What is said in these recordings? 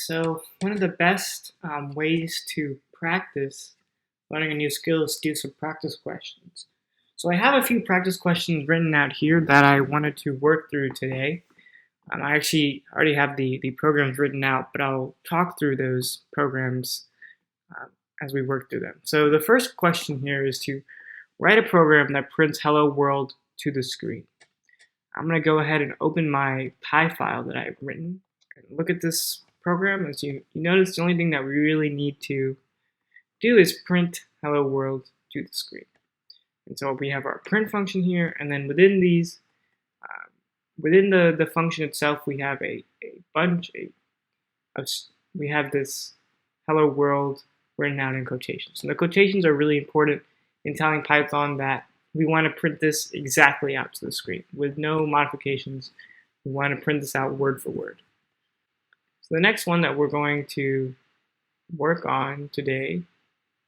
So one of the best ways to practice learning a new skill is to do some practice questions. So I have a few practice questions written out here that I wanted to work through today. I actually already have the programs written out, but I'll talk through those programs uh, as we work through them. So the first question here is to write a program that prints "Hello World" to the screen. I'm going to go ahead and open my Py file that I've written and look at this program. As you notice, the only thing that we really need to do is print "Hello World" to the screen. And so we have our print function here, and then within these, within the function itself, we have a bunch of, we have this "Hello World" written out in quotations. And the quotations are really important in telling Python that we want to print this exactly out to the screen with no modifications. We want to print this out word for word. So the next one that we're going to work on today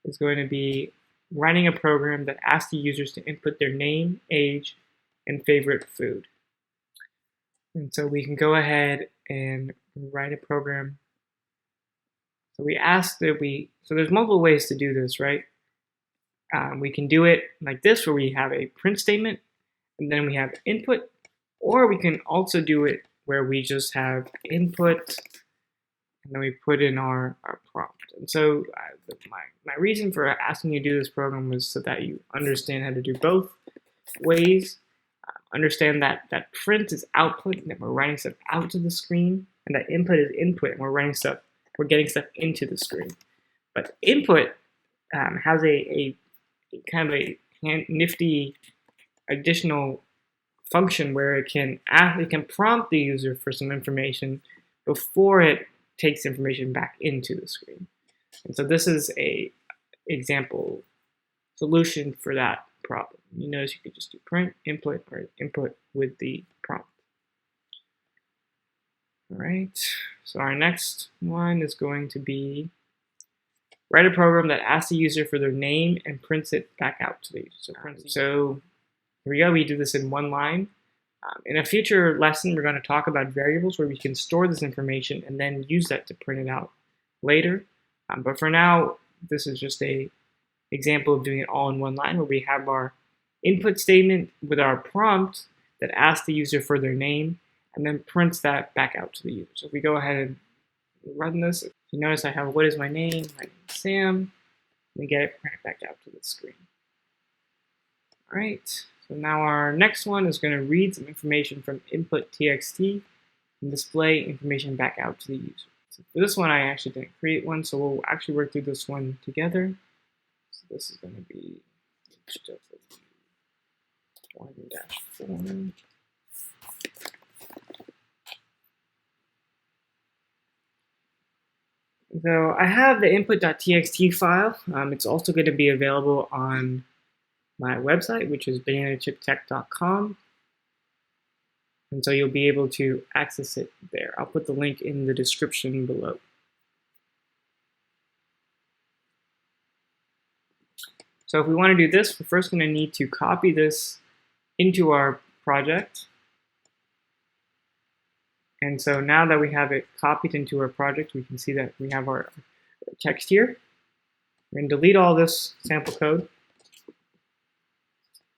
is going to be writing a program that asks the users to input their name, age, and favorite food. And so we can go ahead and write a program. So we ask that so there's multiple ways to do this, right? We can do it like this, where we have a print statement, and then we have input, or we can also do it where we just have input, and then we put in our prompt. And so my reason for asking you to do this program was so that you understand how to do both ways, understand that print is output, and that we're writing stuff out to the screen, and that input is input, and we're getting stuff into the screen. But input has a kind of a nifty additional function where it can prompt the user for some information before it takes information back into the screen. And so this is a example solution for that problem. You notice you could just do print input or input with the prompt. All right, so our next one is going to be write a program that asks the user for their name and prints it back out to the user. So here we go, we do this in one line. In a future lesson, we're going to talk about variables where we can store this information and then use that to print it out later. But for now, this is just a example of doing it all in one line, where we have our input statement with our prompt that asks the user for their name and then prints that back out to the user. So if we go ahead and run this, you notice I have what is my name? My name is Sam. We get it printed back out to the screen. All right, so now our next one is going to read some information from input.txt and display information back out to the user. So for this one, I actually didn't create one, so we'll actually work through this one together. So this is going to be 1-4. So I have the input.txt file. It's also going to be available on my website, which is bananachiptech.com. And so you'll be able to access it there. I'll put the link in the description below. So if we want to do this, we're first going to need to copy this into our project. And so now that we have it copied into our project, we can see that we have our text here. We're going to delete all this sample code.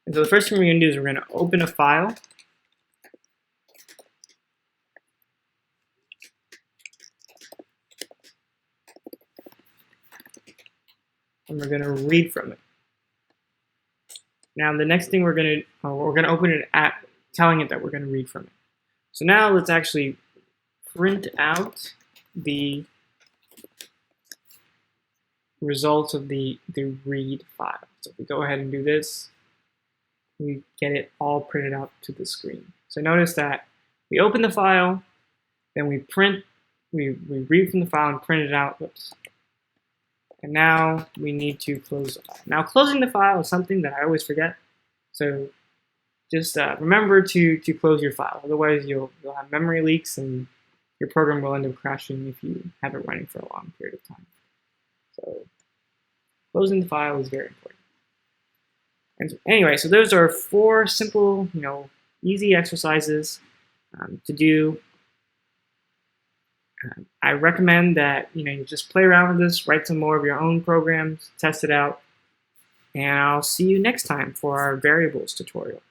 And so the first thing we're going to do is we're going to open a file. And we're going to read from it. Now the next thing we're going to open it at telling it that we're going to read from it. So now let's actually print out the results of the read file. So if we go ahead and do this, we get it all printed out to the screen. So notice that we open the file, then we read from the file and print it out. Whoops. And now we need to close the file. Now closing the file is something that I always forget. So just remember to close your file. Otherwise, you'll have memory leaks and your program will end up crashing if you have it running for a long period of time. So closing the file is very important. And anyway, so those are 4 simple, easy exercises to do I recommend that you just play around with this, write some more of your own programs, test it out, and I'll see you next time for our variables tutorial.